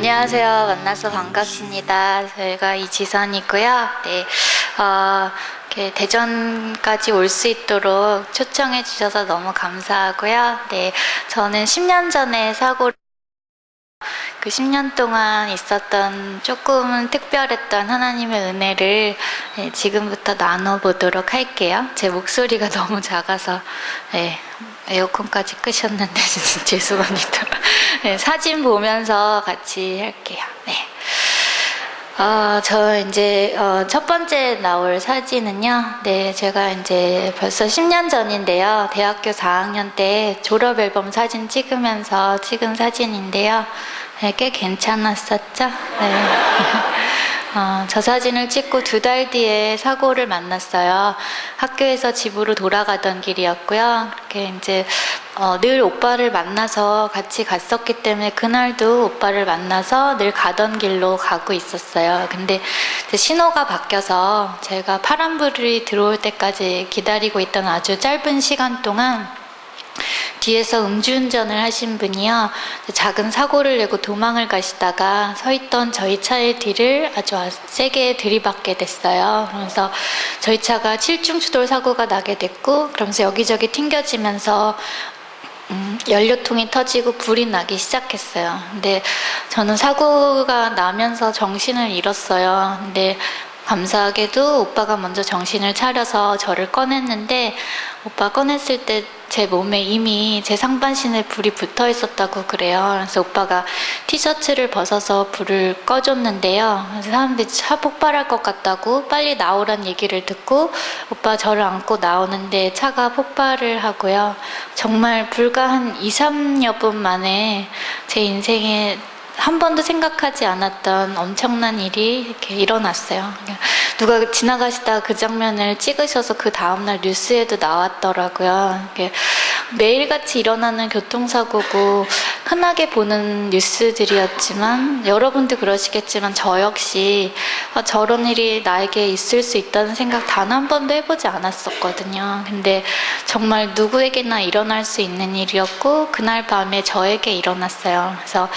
안녕하세요. 만나서 반갑습니다. 저희가 이지선이고요. 네, 이렇게 대전까지 올 수 있도록 초청해 주셔서 너무 감사하고요. 네, 저는 10년 전에 그 10년 동안 있었던 조금은 특별했던 하나님의 은혜를 지금부터 나눠보도록 할게요. 제 목소리가 너무 작아서 에어컨까지 끄셨는데 죄송합니다. 사진 보면서 같이 할게요. 네. 저 이제 첫 번째 나올 사진은요. 네, 제가 이제 벌써 10년 전인데요. 대학교 4학년 때 졸업 앨범 사진 찍으면서 찍은 사진인데요. 네, 꽤 괜찮았었죠? 네. 저 사진을 찍고 2달 뒤에 사고를 만났어요. 학교에서 집으로 돌아가던 길이었고요. 그렇게 이제 늘 오빠를 만나서 같이 갔었기 때문에 그날도 오빠를 만나서 늘 가던 길로 가고 있었어요. 근데 신호가 바뀌어서 제가 파란불이 들어올 때까지 기다리고 있던 아주 짧은 시간 동안 뒤에서 음주운전을 하신 분이요, 작은 사고를 내고 도망을 가시다가 서 있던 저희 차의 뒤를 아주 세게 들이받게 됐어요. 그러면서 저희 차가 7중 추돌 사고가 나게 됐고, 그러면서 여기저기 튕겨지면서 연료통이 터지고 불이 나기 시작했어요. 근데 저는 사고가 나면서 정신을 잃었어요. 근데 감사하게도 오빠가 먼저 정신을 차려서 저를 꺼냈는데, 오빠 꺼냈을 때 제 몸에 이미 제 상반신에 불이 붙어 있었다고 그래요. 그래서 오빠가 티셔츠를 벗어서 불을 꺼줬는데요. 그래서 사람들이 차 폭발할 것 같다고 빨리 나오란 얘기를 듣고 오빠 저를 안고 나오는데 차가 폭발을 하고요. 정말 불과 한 2, 3여 분 만에 제 인생에 한 번도 생각하지 않았던 엄청난 일이 이렇게 일어났어요. 누가 지나가시다가 그 장면을 찍으셔서 그 다음날 뉴스에도 나왔더라고요. 매일같이 일어나는 교통사고고 흔하게 보는 뉴스들이었지만, 여러분도 그러시겠지만 저 역시 저런 일이 나에게 있을 수 있다는 생각 단 한 번도 해보지 않았었거든요. 근데 정말 누구에게나 일어날 수 있는 일이었고, 그날 밤에 저에게 일어났어요. 그래서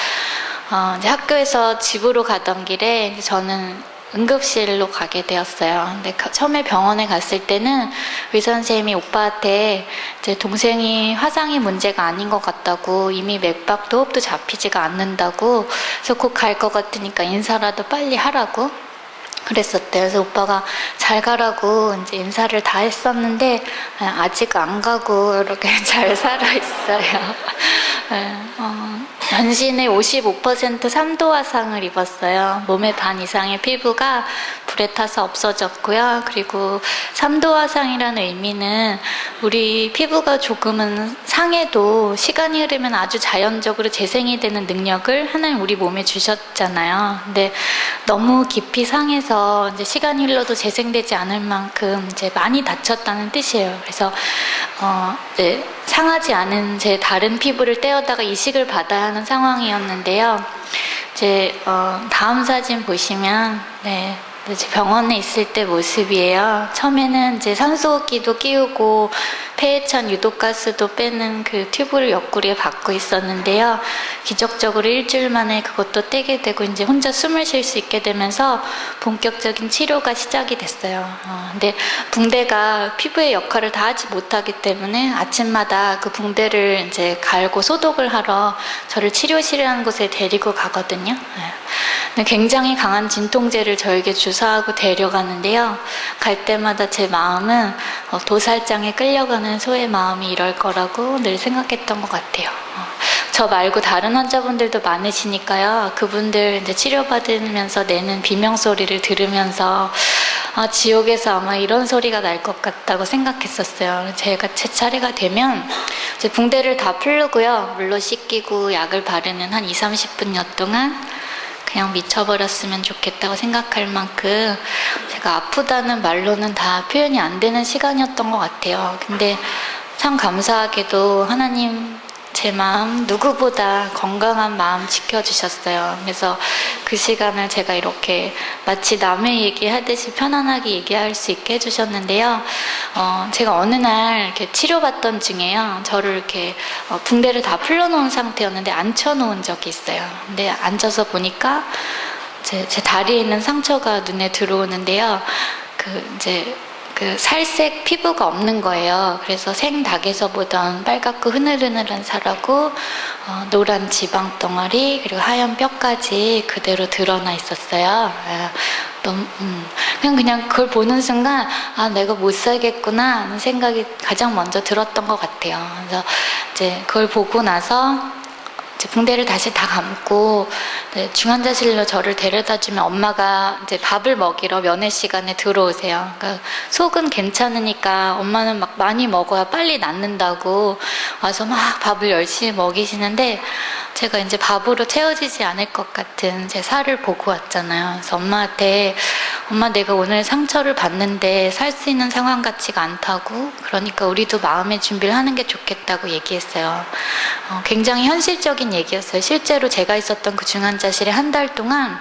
이제 학교에서 집으로 가던 길에 저는 응급실로 가게 되었어요. 근데 처음에 병원에 갔을 때는 의사 선생님이 오빠한테 제 동생이 화상이 문제가 아닌 것 같다고, 이미 맥박도 호흡도 잡히지가 않는다고, 그래서 곧 갈 것 같으니까 인사라도 빨리 하라고 그랬었대요. 그래서 오빠가 잘 가라고 이제 인사를 다 했었는데 아직 안 가고 이렇게 잘 살아있어요. 전신의 55% 3도 화상을 입었어요. 몸의 반 이상의 피부가 불에 타서 없어졌고요. 그리고 3도 화상이라는 의미는 우리 피부가 조금은 상해도 시간이 흐르면 아주 자연적으로 재생이 되는 능력을 하나님 우리 몸에 주셨잖아요. 근데 너무 깊이 상해서 이제 시간이 흘러도 재생되지 않을 만큼 이제 많이 다쳤다는 뜻이에요. 그래서 이제 상하지 않은 제 다른 피부를 떼어다가 이식을 받아야 하는 상황이었는데요. 이제 다음 사진 보시면 이제 병원에 있을 때 모습이에요. 처음에는 이제 산소호흡기도 끼우고 폐해찬 유독가스도 빼는 그 튜브를 옆구리에 받고 있었는데요. 기적적으로 일주일 만에 그것도 떼게 되고 이제 혼자 숨을 쉴 수 있게 되면서 본격적인 치료가 시작이 됐어요. 근데 붕대가 피부의 역할을 다 하지 못하기 때문에 아침마다 그 붕대를 이제 갈고 소독을 하러 저를 치료실이라는 곳에 데리고 가거든요. 굉장히 강한 진통제를 저에게 주사하고 데려가는데요. 갈 때마다 제 마음은 도살장에 끌려가는 소의 마음이 이럴 거라고 늘 생각했던 것 같아요. 저 말고 다른 환자분들도 많으시니까요. 그분들 이제 치료받으면서 내는 비명소리를 들으면서 지옥에서 아마 이런 소리가 날 것 같다고 생각했었어요. 제가 제 차례가 되면 이제 붕대를 다 풀르고요. 물로 씻기고 약을 바르는 한 2, 30분여 동안 그냥 미쳐버렸으면 좋겠다고 생각할 만큼 제가 아프다는 말로는 다 표현이 안 되는 시간이었던 것 같아요. 근데 참 감사하게도 하나님 제 마음 누구보다 건강한 마음 지켜주셨어요. 그래서 그 시간을 제가 이렇게 마치 남의 얘기하듯이 편안하게 얘기할 수 있게 해주셨는데요. 제가 어느 날 이렇게 치료받던 중에요. 저를 이렇게 붕대를 다 풀러놓은 상태였는데 앉혀놓은 적이 있어요. 근데 앉아서 보니까 제 다리에 있는 상처가 눈에 들어오는데요. 그 살색 피부가 없는 거예요. 그래서 생닭에서 보던 빨갛고 흐느흐느한 살하고 노란 지방 덩어리 그리고 하얀 뼈까지 그대로 드러나 있었어요. 너무, 그냥 그걸 보는 순간 내가 못 살겠구나 하는 생각이 가장 먼저 들었던 것 같아요. 그래서 이제 그걸 보고 나서 이제 붕대를 다시 다 감고 중환자실로 저를 데려다주면 엄마가 이제 밥을 먹이러 면회 시간에 들어오세요. 그러니까 속은 괜찮으니까 엄마는 막 많이 먹어야 빨리 낫는다고 와서 막 밥을 열심히 먹이시는데 제가 이제 밥으로 채워지지 않을 것 같은 제 살을 보고 왔잖아요. 그래서 엄마한테 엄마 내가 오늘 상처를 받는데 살 수 있는 상황 같지가 않다고 그러니까 우리도 마음의 준비를 하는 게 좋겠다고 얘기했어요. 굉장히 현실적인 얘기였어요. 실제로 제가 있었던 그 중환자실에 한 달 동안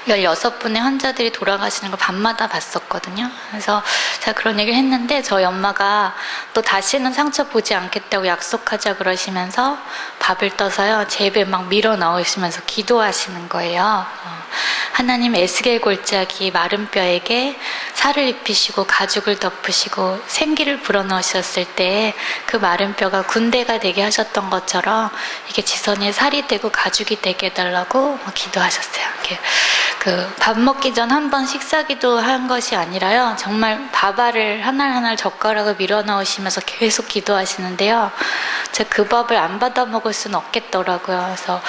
16분의 환자들이 돌아가시는 걸 밤마다 봤었거든요. 그래서 제가 그런 얘기를 했는데 저희 엄마가 또 다시는 상처 보지 않겠다고 약속하자 그러시면서 밥을 떠서요. 제 입에 막 밀어 넣으시면서 기도하시는 거예요. 하나님 에스겔 골짜기 마른 뼈에게 살을 입히시고 가죽을 덮으시고 생기를 불어넣으셨을 때 그 마른 뼈가 군대가 되게 하셨던 것처럼 이게 지선이의 살이 되고 가죽이 되게 해달라고 기도하셨어요. 이렇게 밥 먹기 전 한 번 식사기도 한 것이 아니라요. 정말 밥알을 하나하나 젓가락을 밀어 넣으시면서 계속 기도하시는데요. 제가 그 밥을 안 받아 먹을 수는 없겠더라고요. 그래서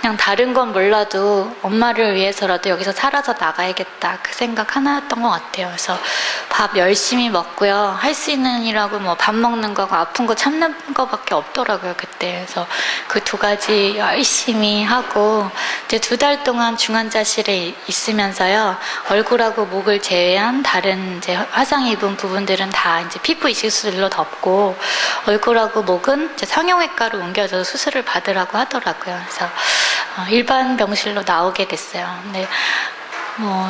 그냥 다른 건 몰라도 엄마를 위해서라도 여기서 살아서 나가야겠다 그 생각 하나였던 것 같아요. 그래서 밥 열심히 먹고요. 할 수 있는 일하고 뭐 밥 먹는 거하고 아픈 거 참는 거밖에 없더라고요 그때. 그래서 그 두 가지 열심히 하고 이제 2달 동안 중환자실에 있으면서요. 얼굴하고 목을 제외한 다른 이제 화상 입은 부분들은 다 이제 피부 이식술로 덮고 얼굴하고 목은 이제 성형외과로 옮겨져서 수술을 받으라고 하더라고요. 그래서 일반 병실로 나오게 됐어요. 근데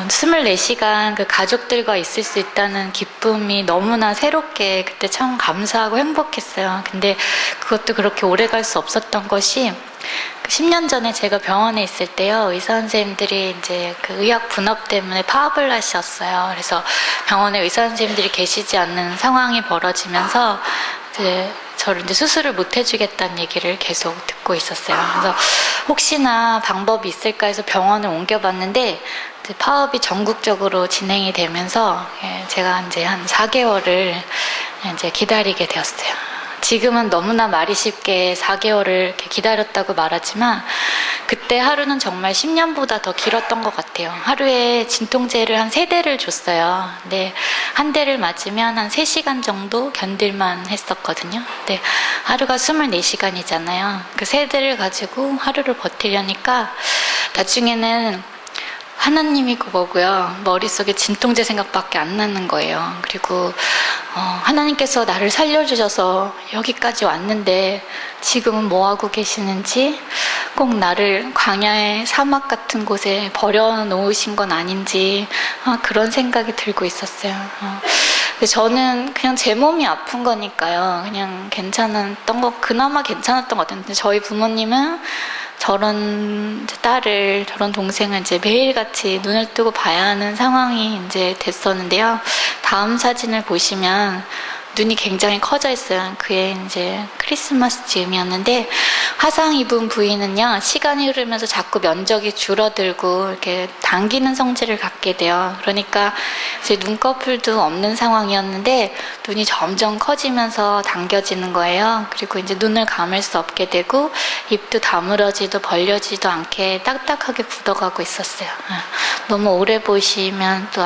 24시간 그 가족들과 있을 수 있다는 기쁨이 너무나 새롭게 그때 참 감사하고 행복했어요. 근데 그것도 그렇게 오래 갈 수 없었던 것이 10년 전에 제가 병원에 있을 때요. 의사 선생님들이 이제 그 의학 분업 때문에 파업을 하셨어요. 그래서 병원에 의사 선생님들이 계시지 않는 상황이 벌어지면서 이제 저를 이제 수술을 못 해주겠다는 얘기를 계속 듣고 있었어요. 그래서 혹시나 방법이 있을까 해서 병원을 옮겨봤는데 이제 파업이 전국적으로 진행이 되면서 제가 이제 한 4개월을 이제 기다리게 되었어요. 지금은 너무나 말이 쉽게 4개월을 이렇게 기다렸다고 말하지만 그때 하루는 정말 10년보다 더 길었던 것 같아요. 하루에 진통제를 한 3대를 줬어요. 근데 한 대를 맞으면 한 3시간 정도 견딜만 했었거든요. 근데 하루가 24시간이잖아요. 그 3대를 가지고 하루를 버티려니까 나중에는 하나님이 그거고요. 머릿속에 진통제 생각밖에 안 나는 거예요. 그리고 하나님께서 나를 살려주셔서 여기까지 왔는데 지금은 뭐 하고 계시는지 꼭 나를 광야의 사막 같은 곳에 버려놓으신 건 아닌지 그런 생각이 들고 있었어요. 저는 그냥 제 몸이 아픈 거니까요. 그냥 괜찮았던 거, 그나마 괜찮았던 것 같은데 저희 부모님은 저런 딸을, 저런 동생을 이제 매일같이 눈을 뜨고 봐야 하는 상황이 이제 됐었는데요. 다음 사진을 보시면 눈이 굉장히 커져 있어요. 그게 이제 크리스마스 즈음이었는데 화상 입은 부위는요, 시간이 흐르면서 자꾸 면적이 줄어들고 이렇게 당기는 성질을 갖게 돼요. 그러니까 이제 눈꺼풀도 없는 상황이었는데 눈이 점점 커지면서 당겨지는 거예요. 그리고 이제 눈을 감을 수 없게 되고 입도 다물어지도 벌려지도 않게 딱딱하게 굳어가고 있었어요. 너무 오래 보시면 또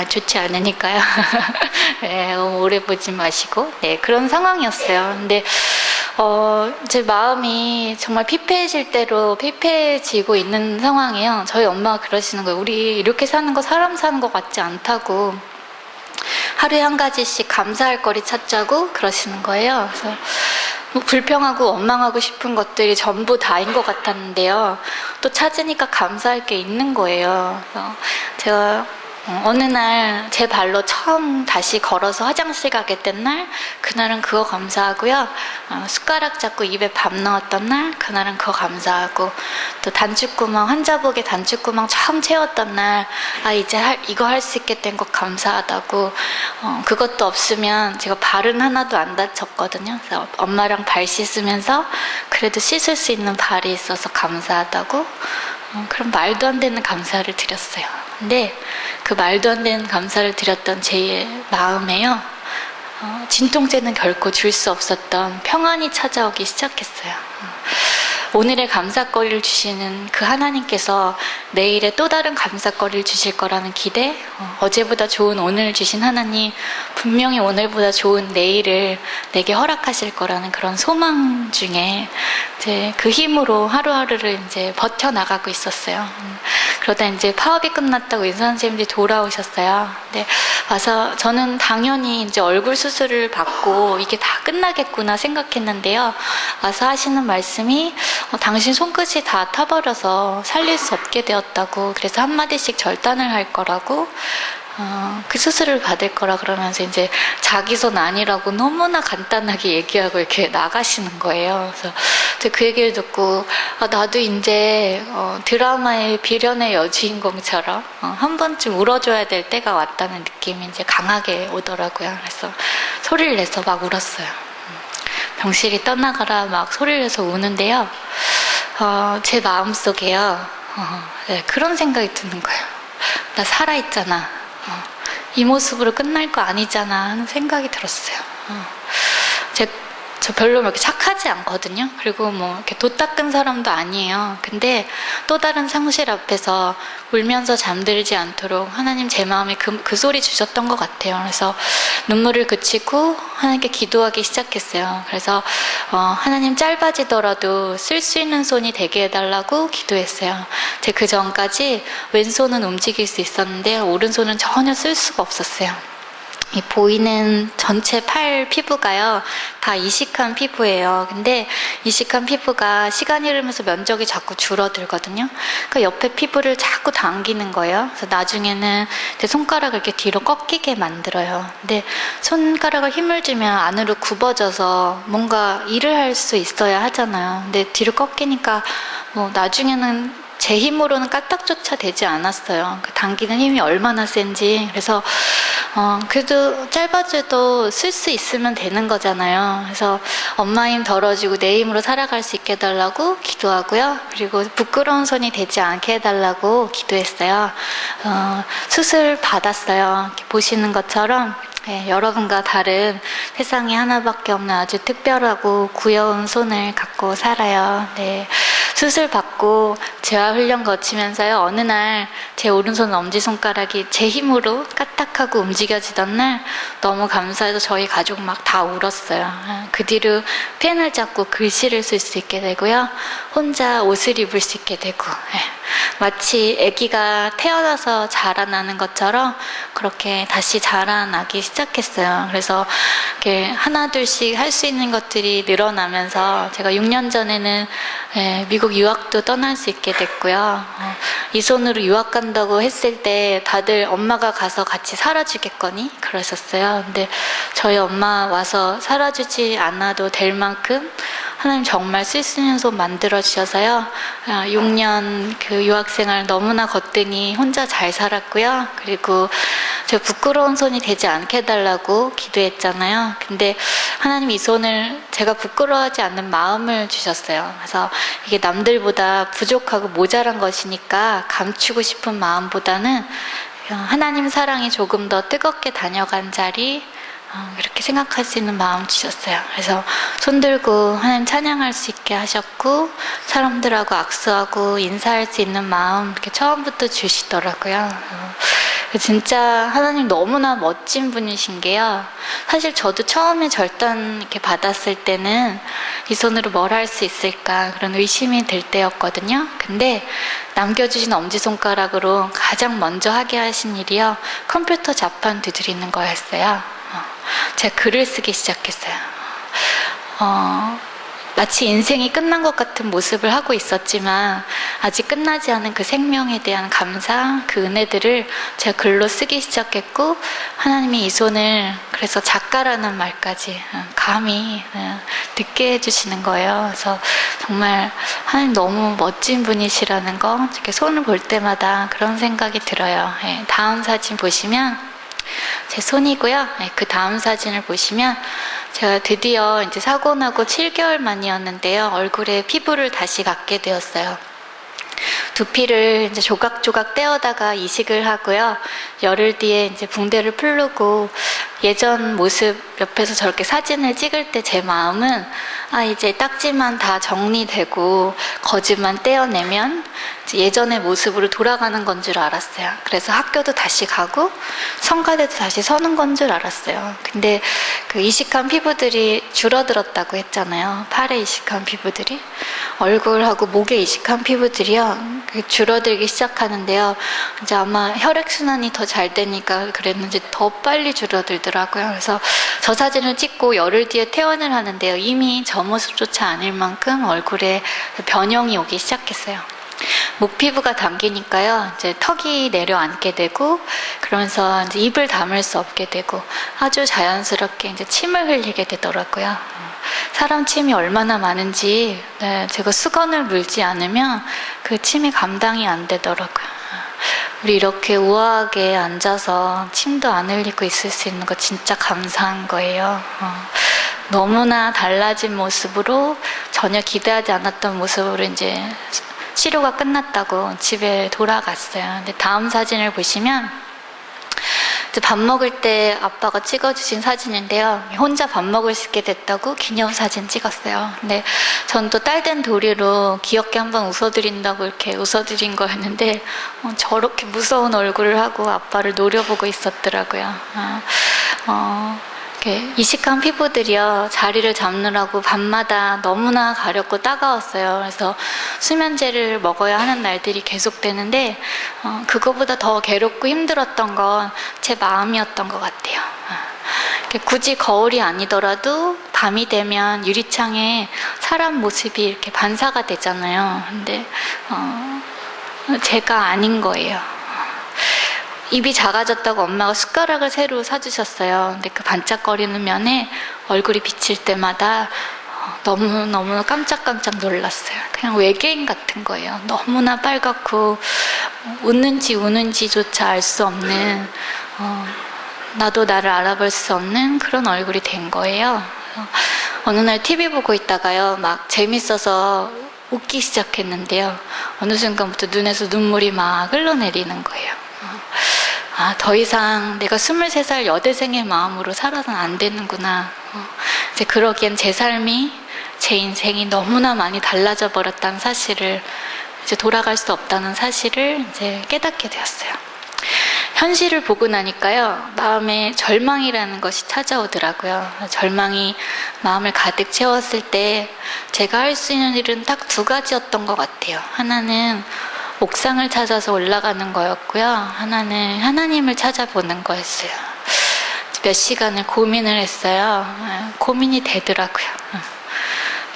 좋지 않으니까요. 네, 너무 오래 보지 마시고, 네, 그런 상황이었어요. 근데 제 마음이 정말 피폐해질 대로 피폐해지고 있는 상황이에요. 저희 엄마가 그러시는 거예요. 우리 이렇게 사는 거 사람 사는 것 같지 않다고 하루에 한 가지씩 감사할 거리 찾자고 그러시는 거예요. 그래서 뭐 불평하고 원망하고 싶은 것들이 전부 다인 것 같았는데요. 또 찾으니까 감사할 게 있는 거예요. 그래서 제가 어느 날 제 발로 처음 다시 걸어서 화장실 가게 된 날, 그날은 그거 감사하고요. 숟가락 잡고 입에 밥 넣었던 날, 그날은 그거 감사하고, 또 단추구멍, 환자복에 단추구멍 처음 채웠던 날, 이제 이거 할 수 있게 된 것 감사하다고. 그것도 없으면 제가 발은 하나도 안 다쳤거든요. 그래서 엄마랑 발 씻으면서 그래도 씻을 수 있는 발이 있어서 감사하다고. 그럼 말도 안 되는 감사를 드렸어요. 근데 그 말도 안 되는 감사를 드렸던 제 마음에요, 진통제는 결코 줄 수 없었던 평안이 찾아오기 시작했어요. 오늘의 감사거리를 주시는 그 하나님께서 내일에 또 다른 감사거리를 주실 거라는 기대, 어제보다 좋은 오늘을 주신 하나님, 분명히 오늘보다 좋은 내일을 내게 허락하실 거라는 그런 소망 중에 이제 그 힘으로 하루하루를 이제 버텨나가고 있었어요. 그러다 이제 파업이 끝났다고 의사 선생님들이 돌아오셨어요. 근데 와서 저는 당연히 이제 얼굴 수술을 받고 이게 다 끝나겠구나 생각했는데요. 와서 하시는 말씀이 당신 손끝이 다 타버려서 살릴 수 없게 되었다고, 그래서 한마디씩 절단을 할 거라고, 그 수술을 받을 거라 그러면서 이제 자기 손 아니라고 너무나 간단하게 얘기하고 이렇게 나가시는 거예요. 그래서 그 얘기를 듣고 나도 이제 드라마의 비련의 여주인공처럼 한 번쯤 울어줘야 될 때가 왔다는 느낌이 이제 강하게 오더라고요. 그래서 소리를 내서 막 울었어요. 병실이 떠나가라 막 소리를 내서 우는데요. 제 마음속에요, 네, 그런 생각이 드는 거예요. 나 살아있잖아. 이 모습으로 끝날 거 아니잖아 하는 생각이 들었어요. 저 별로 그렇게 착하지 않거든요. 그리고 뭐 이렇게 도 닦은 사람도 아니에요. 근데 또 다른 상실 앞에서 울면서 잠들지 않도록 하나님 제 마음에 그 소리 주셨던 것 같아요. 그래서 눈물을 그치고 하나님께 기도하기 시작했어요. 그래서 하나님 짧아지더라도 쓸 수 있는 손이 되게 해달라고 기도했어요. 제 그 전까지 왼손은 움직일 수 있었는데 오른손은 전혀 쓸 수가 없었어요. 이 보이는 전체 팔 피부가요, 다 이식한 피부예요. 근데 이식한 피부가 시간이 흐르면서 면적이 자꾸 줄어들거든요. 그 옆에 피부를 자꾸 당기는 거예요. 그래서 나중에는 제 손가락을 이렇게 뒤로 꺾이게 만들어요. 근데 손가락을 힘을 주면 안으로 굽어져서 뭔가 일을 할 수 있어야 하잖아요. 근데 뒤로 꺾이니까 뭐 나중에는 제 힘으로는 까딱조차 되지 않았어요. 그 당기는 힘이 얼마나 센지. 그래서 그래도 짧아져도 쓸 수 있으면 되는 거잖아요. 그래서 엄마 힘 덜어주고 내 힘으로 살아갈 수 있게 해달라고 기도하고요. 그리고 부끄러운 손이 되지 않게 해달라고 기도했어요. 수술 받았어요. 이렇게 보시는 것처럼 네, 여러분과 다른 세상에 하나밖에 없는 아주 특별하고 귀여운 손을 갖고 살아요. 네. 수술 받고 재활훈련 거치면서요, 어느 날 제 오른손 엄지손가락이 제 힘으로 까딱하고 움직여지던 날 너무 감사해서 저희 가족 막 다 울었어요. 그 뒤로 펜을 잡고 글씨를 쓸 수 있게 되고요, 혼자 옷을 입을 수 있게 되고, 마치 아기가 태어나서 자라나는 것처럼 그렇게 다시 자라나기 시작했어요. 그래서 이렇게 하나 둘씩 할 수 있는 것들이 늘어나면서 제가 6년 전에는 미국 유학도 떠날 수 있게 됐고요. 이 손으로 유학 간다고 했을 때 다들 엄마가 가서 같이 살아주겠거니? 그러셨어요. 근데 저희 엄마 와서 살아주지 않아도 될 만큼 하나님 정말 쓸 수 있는 손 만들어주셔서요. 6년 그 유학생활 너무나 거뜬히 혼자 잘 살았고요. 그리고 저 부끄러운 손이 되지 않게 해달라고 기도했잖아요. 근데 하나님 이 손을 제가 부끄러워하지 않는 마음을 주셨어요. 그래서 이게 남들보다 부족하고 모자란 것이니까 감추고 싶은 마음보다는 하나님 사랑이 조금 더 뜨겁게 다녀간 자리, 이렇게 생각할 수 있는 마음 주셨어요. 그래서 손 들고 하나님 찬양할 수 있게 하셨고, 사람들하고 악수하고 인사할 수 있는 마음 이렇게 처음부터 주시더라고요. 진짜 하나님 너무나 멋진 분이신 게요, 사실 저도 처음에 절단 이렇게 받았을 때는 이 손으로 뭘 할 수 있을까 그런 의심이 들 때였거든요. 근데 남겨주신 엄지손가락으로 가장 먼저 하게 하신 일이요, 컴퓨터 자판 두드리는 거였어요. 제가 글을 쓰기 시작했어요. 마치 인생이 끝난 것 같은 모습을 하고 있었지만 아직 끝나지 않은 그 생명에 대한 감사, 그 은혜들을 제가 글로 쓰기 시작했고, 하나님이 이 손을 그래서 작가라는 말까지 감히 듣게 해주시는 거예요. 그래서 정말 하나님 너무 멋진 분이시라는 거 이렇게 손을 볼 때마다 그런 생각이 들어요. 다음 사진 보시면 제 손이고요. 그 다음 사진을 보시면 제가 드디어 이제 사고 나고 7개월 만이었는데요. 얼굴에 피부를 다시 갖게 되었어요. 두피를 이제 조각조각 떼어다가 이식을 하고요. 열흘 뒤에 이제 붕대를 풀르고, 예전 모습 옆에서 저렇게 사진을 찍을 때 제 마음은 이제 딱지만 다 정리되고 거즈만 떼어내면 이제 예전의 모습으로 돌아가는 건 줄 알았어요. 그래서 학교도 다시 가고 성가대도 다시 서는 건 줄 알았어요. 근데 그 이식한 피부들이 줄어들었다고 했잖아요. 팔에 이식한 피부들이, 얼굴하고 목에 이식한 피부들이요 줄어들기 시작하는데요. 이제 아마 혈액순환이 더 잘 되니까 그랬는지 더 빨리 줄어들더라고요. 그래서 저 사진을 찍고 열흘 뒤에 퇴원을 하는데요. 이미 저 모습조차 아닐 만큼 얼굴에 변형이 오기 시작했어요. 목 피부가 당기니까요, 이제 턱이 내려앉게 되고, 그러면서 이제 입을 다물 수 없게 되고, 아주 자연스럽게 이제 침을 흘리게 되더라고요. 사람 침이 얼마나 많은지, 제가 수건을 물지 않으면 그 침이 감당이 안 되더라고요. 우리 이렇게 우아하게 앉아서 침도 안 흘리고 있을 수 있는 거 진짜 감사한 거예요. 너무나 달라진 모습으로, 전혀 기대하지 않았던 모습으로 이제 치료가 끝났다고 집에 돌아갔어요. 근데 다음 사진을 보시면 이제 밥 먹을 때 아빠가 찍어주신 사진인데요. 혼자 밥 먹을 수 있게 됐다고 기념사진 찍었어요. 근데 전 또 딸된 도리로 귀엽게 한번 웃어드린다고 이렇게 웃어드린 거였는데 저렇게 무서운 얼굴을 하고 아빠를 노려보고 있었더라고요. 이렇게 이식한 피부들이요 자리를 잡느라고 밤마다 너무나 가렵고 따가웠어요. 그래서 수면제를 먹어야 하는 날들이 계속되는데 그거보다 더 괴롭고 힘들었던 건 제 마음이었던 것 같아요. 굳이 거울이 아니더라도 밤이 되면 유리창에 사람 모습이 이렇게 반사가 되잖아요. 근데 제가 아닌 거예요. 입이 작아졌다고 엄마가 숟가락을 새로 사주셨어요. 근데 그 반짝거리는 면에 얼굴이 비칠 때마다 너무너무 깜짝깜짝 놀랐어요. 그냥 외계인 같은 거예요. 너무나 빨갛고 웃는지 우는지조차 알 수 없는, 나도 나를 알아볼 수 없는 그런 얼굴이 된 거예요. 어느 날 TV 보고 있다가요, 막 재밌어서 웃기 시작했는데요. 어느 순간부터 눈에서 눈물이 막 흘러내리는 거예요. 더 이상 내가 23살 여대생의 마음으로 살아서는 안 되는구나. 이제 그러기엔 제 삶이, 제 인생이 너무나 많이 달라져 버렸다는 사실을, 이제 돌아갈 수 없다는 사실을 이제 깨닫게 되었어요. 현실을 보고 나니까요, 마음에 절망이라는 것이 찾아오더라고요. 절망이 마음을 가득 채웠을 때 제가 할 수 있는 일은 딱 2가지였던 것 같아요. 하나는 옥상을 찾아서 올라가는 거였고요. 하나는 하나님을 찾아보는 거였어요. 몇 시간을 고민을 했어요. 고민이 되더라고요.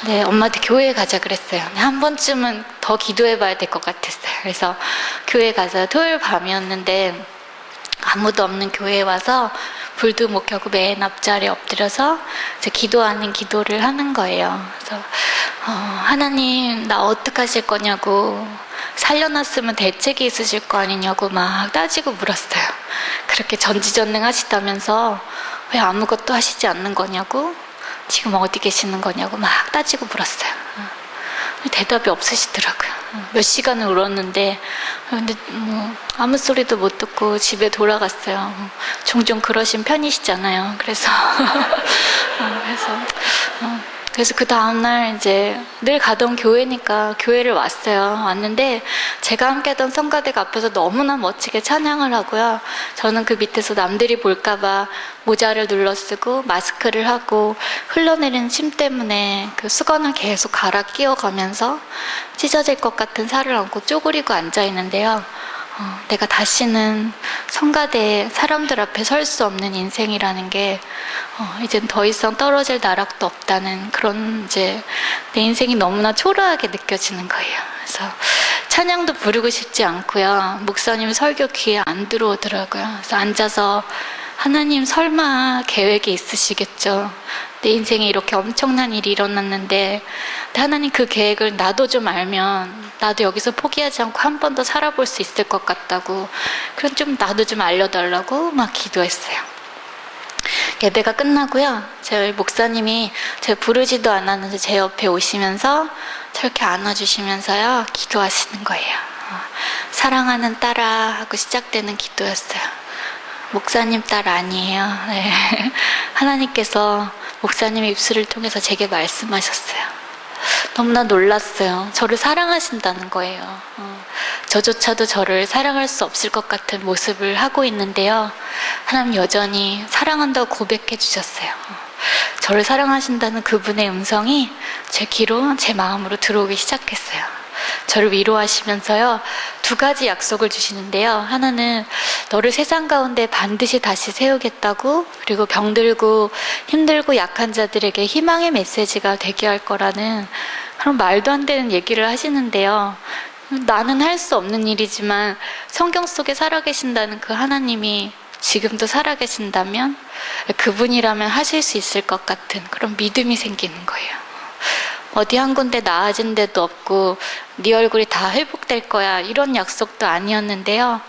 네, 엄마한테 교회에 가자 그랬어요. 한 번쯤은 더 기도해 봐야 될 것 같았어요. 그래서 교회 가서 토요일 밤이었는데 아무도 없는 교회에 와서 불도 못 켜고 맨 앞자리에 엎드려서 이제 기도 아닌 기도를 하는 거예요. 그래서 하나님 나 어떡하실 거냐고, 살려놨으면 대책이 있으실 거 아니냐고 막 따지고 물었어요. 그렇게 전지전능 하시다면서 왜 아무것도 하시지 않는 거냐고, 지금 어디 계시는 거냐고 막 따지고 물었어요. 대답이 없으시더라고요. 몇 시간을 울었는데, 근데 아무 소리도 못 듣고 집에 돌아갔어요. 종종 그러신 편이시잖아요. 그래서 그 다음날 이제 늘 가던 교회니까 교회를 왔는데 제가 함께하던 성가대가 앞에서 너무나 멋지게 찬양을 하고요. 저는 그 밑에서 남들이 볼까봐 모자를 눌러쓰고 마스크를 하고 흘러내리는 침 때문에 그 수건을 계속 갈아 끼워가면서 찢어질 것 같은 살을 안고 쪼그리고 앉아있는데요. 내가 다시는 성가대에 사람들 앞에 설 수 없는 인생이라는 게 이젠 더 이상 떨어질 나락도 없다는 그런 이제 내 인생이 너무나 초라하게 느껴지는 거예요. 그래서 찬양도 부르고 싶지 않고요. 목사님 설교 귀에 안 들어오더라고요. 그래서 앉아서 하나님 설마 계획이 있으시겠죠. 내 인생에 이렇게 엄청난 일이 일어났는데 하나님 그 계획을 나도 좀 알면 나도 여기서 포기하지 않고 한 번 더 살아볼 수 있을 것 같다고 그런 좀 나도 좀 알려달라고 막 기도했어요. 예배가 끝나고요. 제 목사님이 제가 부르지도 않았는데 제 옆에 오시면서 저렇게 안아주시면서요 기도하시는 거예요. 사랑하는 딸아 하고 시작되는 기도였어요. 목사님 딸 아니에요. 네. 하나님께서 목사님의 입술을 통해서 제게 말씀하셨어요. 너무나 놀랐어요. 저를 사랑하신다는 거예요. 저조차도 저를 사랑할 수 없을 것 같은 모습을 하고 있는데요. 하나님 여전히 사랑한다고 고백해 주셨어요. 저를 사랑하신다는 그분의 음성이 제 귀로 제 마음으로 들어오기 시작했어요. 저를 위로하시면서요 2가지 약속을 주시는데요. 하나는 너를 세상 가운데 반드시 다시 세우겠다고, 그리고 병들고 힘들고 약한 자들에게 희망의 메시지가 되게 할 거라는 그런 말도 안 되는 얘기를 하시는데요. 나는 할 수 없는 일이지만 성경 속에 살아계신다는 그 하나님이 지금도 살아계신다면 그분이라면 하실 수 있을 것 같은 그런 믿음이 생기는 거예요. 어디 한 군데 나아진 데도 없고 네 얼굴이 다 회복될 거야 이런 약속도 아니었는데요.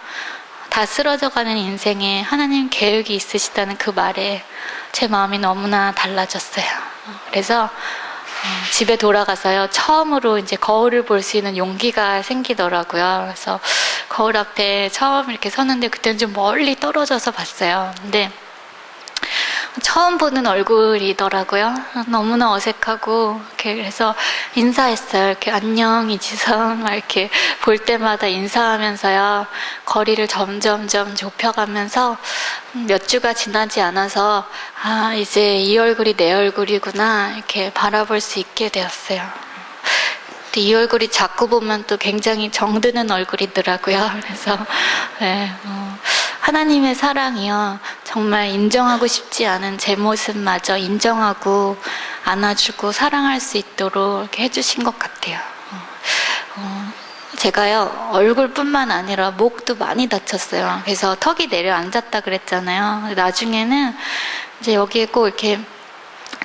다 쓰러져가는 인생에 하나님 계획이 있으시다는 그 말에 제 마음이 너무나 달라졌어요. 그래서 집에 돌아가서요 처음으로 이제 거울을 볼 수 있는 용기가 생기더라고요. 그래서 거울 앞에 처음 이렇게 섰는데 그때는 좀 멀리 떨어져서 봤어요. 근데 처음 보는 얼굴이더라고요. 너무나 어색하고 그래서 인사했어요. 이렇게 안녕 이지선 막 이렇게 볼 때마다 인사하면서요 거리를 점점점 좁혀가면서 몇 주가 지나지 않아서 아 이제 이 얼굴이 내 얼굴이구나 이렇게 바라볼 수 있게 되었어요. 근데 이 얼굴이 자꾸 보면 또 굉장히 정드는 얼굴이더라고요. 그래서 네, 하나님의 사랑이요 정말 인정하고 싶지 않은 제 모습마저 인정하고 안아주고 사랑할 수 있도록 이렇게 해주신 것 같아요. 제가요 얼굴뿐만 아니라 목도 많이 다쳤어요. 그래서 턱이 내려앉았다 그랬잖아요. 나중에는 이제 여기에 꼭 이렇게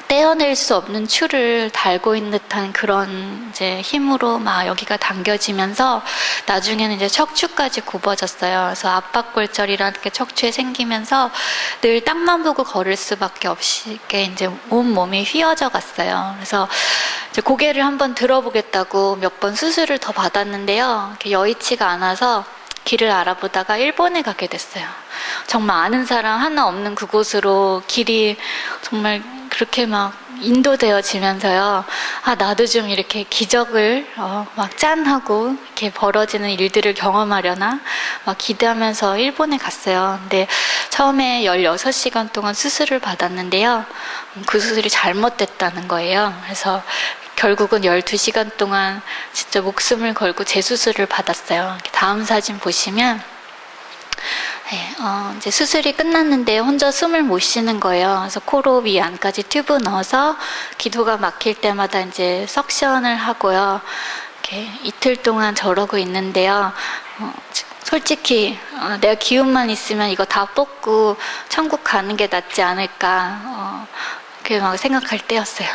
떼어낼 수 없는 추를 달고 있는 듯한 그런 이제 힘으로 막 여기가 당겨지면서 나중에는 이제 척추까지 굽어졌어요. 그래서 압박골절이라는 게 척추에 생기면서 늘 땅만 보고 걸을 수밖에 없이 이제 온 몸이 휘어져 갔어요. 그래서 이제 고개를 한번 들어보겠다고 몇 번 수술을 더 받았는데요. 여의치가 않아서 길을 알아보다가 일본에 가게 됐어요. 정말 아는 사람 하나 없는 그곳으로 길이 정말 그렇게 막 인도되어지면서요. 아, 나도 좀 이렇게 기적을 막 짠하고 이렇게 벌어지는 일들을 경험하려나 막 기대하면서 일본에 갔어요. 근데 처음에 16시간 동안 수술을 받았는데요. 그 수술이 잘못됐다는 거예요. 그래서 결국은 12시간 동안 진짜 목숨을 걸고 재수술을 받았어요. 다음 사진 보시면 네, 이제 수술이 끝났는데 혼자 숨을 못 쉬는 거예요. 그래서 코로 위 안까지 튜브 넣어서 기도가 막힐 때마다 이제 석션을 하고요. 이렇게 이틀 동안 저러고 있는데요. 솔직히 내가 기운만 있으면 이거 다 뽑고 천국 가는 게 낫지 않을까. 그렇게 막 생각할 때였어요.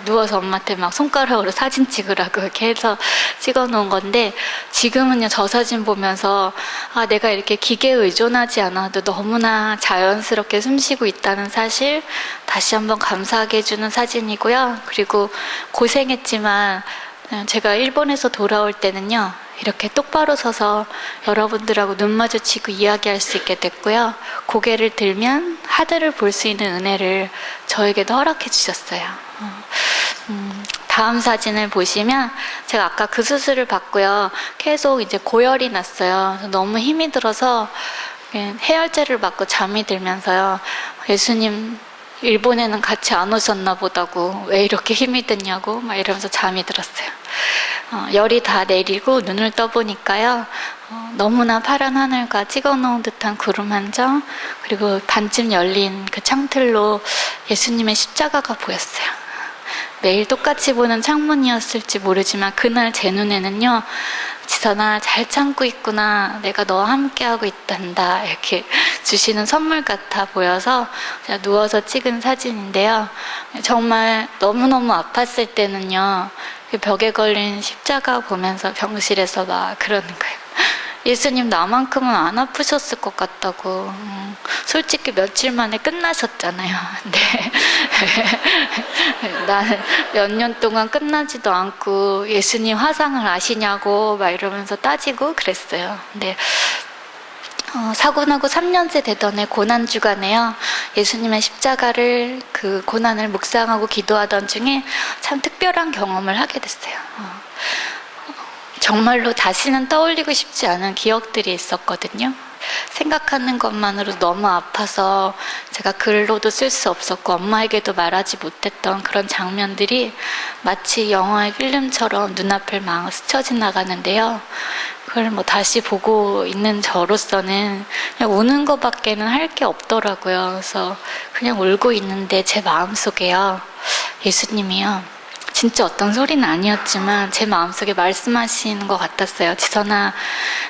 누워서 엄마한테 막 손가락으로 사진 찍으라고 이렇게 해서 찍어 놓은 건데 지금은요 저 사진 보면서 아 내가 이렇게 기계에 의존하지 않아도 너무나 자연스럽게 숨쉬고 있다는 사실 다시 한번 감사하게 해주는 사진이고요. 그리고 고생했지만 제가 일본에서 돌아올 때는요 이렇게 똑바로 서서 여러분들하고 눈 마주치고 이야기할 수 있게 됐고요. 고개를 들면 하늘을 볼 수 있는 은혜를 저에게도 허락해 주셨어요. 다음 사진을 보시면 제가 아까 그 수술을 받고요. 계속 이제 고열이 났어요. 너무 힘이 들어서 해열제를 맞고 잠이 들면서요. 예수님 일본에는 같이 안 오셨나 보다고 왜 이렇게 힘이 드냐고 막 이러면서 잠이 들었어요. 열이 다 내리고 눈을 떠보니까요. 너무나 파란 하늘과 찍어놓은 듯한 구름 한 점, 그리고 반쯤 열린 그 창틀로 예수님의 십자가가 보였어요. 매일 똑같이 보는 창문이었을지 모르지만 그날 제 눈에는요, 지선아 잘 참고 있구나, 내가 너와 함께하고 있단다, 이렇게 주시는 선물 같아 보여서 제가 누워서 찍은 사진인데요. 정말 너무너무 아팠을 때는요, 벽에 걸린 십자가 보면서 병실에서 막 그러는 거예요. 예수님 나만큼은 안 아프셨을 것 같다고. 솔직히 며칠 만에 끝나셨잖아요. 근데 나는 몇 년 동안 끝나지도 않고 예수님 화상을 아시냐고 막 이러면서 따지고 그랬어요. 근데 사고 나고 3년째 되던 해 고난주간에요, 예수님의 십자가를, 그 고난을 묵상하고 기도하던 중에 참 특별한 경험을 하게 됐어요. 정말로 다시는 떠올리고 싶지 않은 기억들이 있었거든요. 생각하는 것만으로 너무 아파서 제가 글로도 쓸 수 없었고 엄마에게도 말하지 못했던 그런 장면들이 마치 영화의 필름처럼 눈앞을 막 스쳐 지나가는데요. 그걸 뭐 다시 보고 있는 저로서는 그냥 우는 것밖에는 할 게 없더라고요. 그래서 그냥 울고 있는데 제 마음속에요, 예수님이요, 진짜 어떤 소리는 아니었지만 제 마음속에 말씀하시는 것 같았어요. 지선아,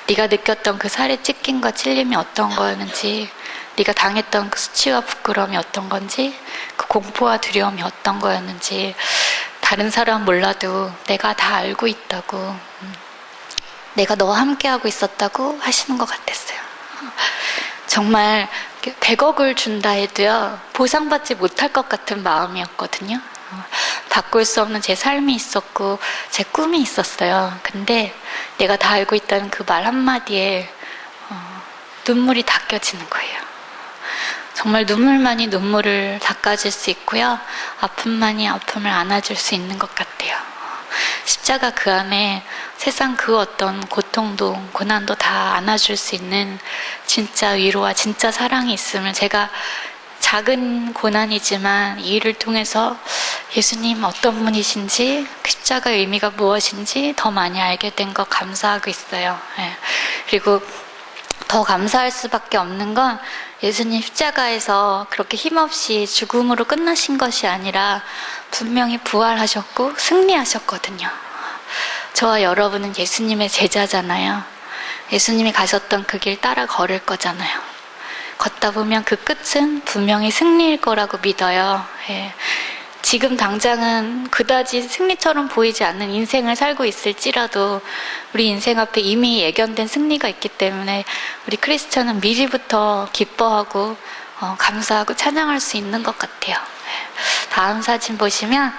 네가 느꼈던 그 살에 찢김과 찔림이 어떤 거였는지, 네가 당했던 그 수치와 부끄러움이 어떤 건지, 그 공포와 두려움이 어떤 거였는지 다른 사람 몰라도 내가 다 알고 있다고, 내가 너와 함께하고 있었다고 하시는 것 같았어요. 정말 100억을 준다 해도요, 보상받지 못할 것 같은 마음이었거든요. 바꿀 수 없는 제 삶이 있었고 제 꿈이 있었어요. 근데 내가 다 알고 있다는 그 말 한마디에 눈물이 닦여지는 거예요. 정말 눈물만이 눈물을 닦아줄 수 있고요, 아픔만이 아픔을 안아줄 수 있는 것 같아요. 십자가 그 안에 세상 그 어떤 고통도 고난도 다 안아줄 수 있는 진짜 위로와 진짜 사랑이 있음을, 제가 작은 고난이지만 이 일을 통해서 예수님 어떤 분이신지, 십자가의 의미가 무엇인지 더 많이 알게 된 거 감사하고 있어요. 그리고 더 감사할 수밖에 없는 건 예수님 십자가에서 그렇게 힘없이 죽음으로 끝나신 것이 아니라 분명히 부활하셨고 승리하셨거든요. 저와 여러분은 예수님의 제자잖아요. 예수님이 가셨던 그 길 따라 걸을 거잖아요. 걷다 보면 그 끝은 분명히 승리일 거라고 믿어요. 지금 당장은 그다지 승리처럼 보이지 않는 인생을 살고 있을지라도 우리 인생 앞에 이미 예견된 승리가 있기 때문에 우리 크리스찬은 미리부터 기뻐하고 감사하고 찬양할 수 있는 것 같아요. 다음 사진 보시면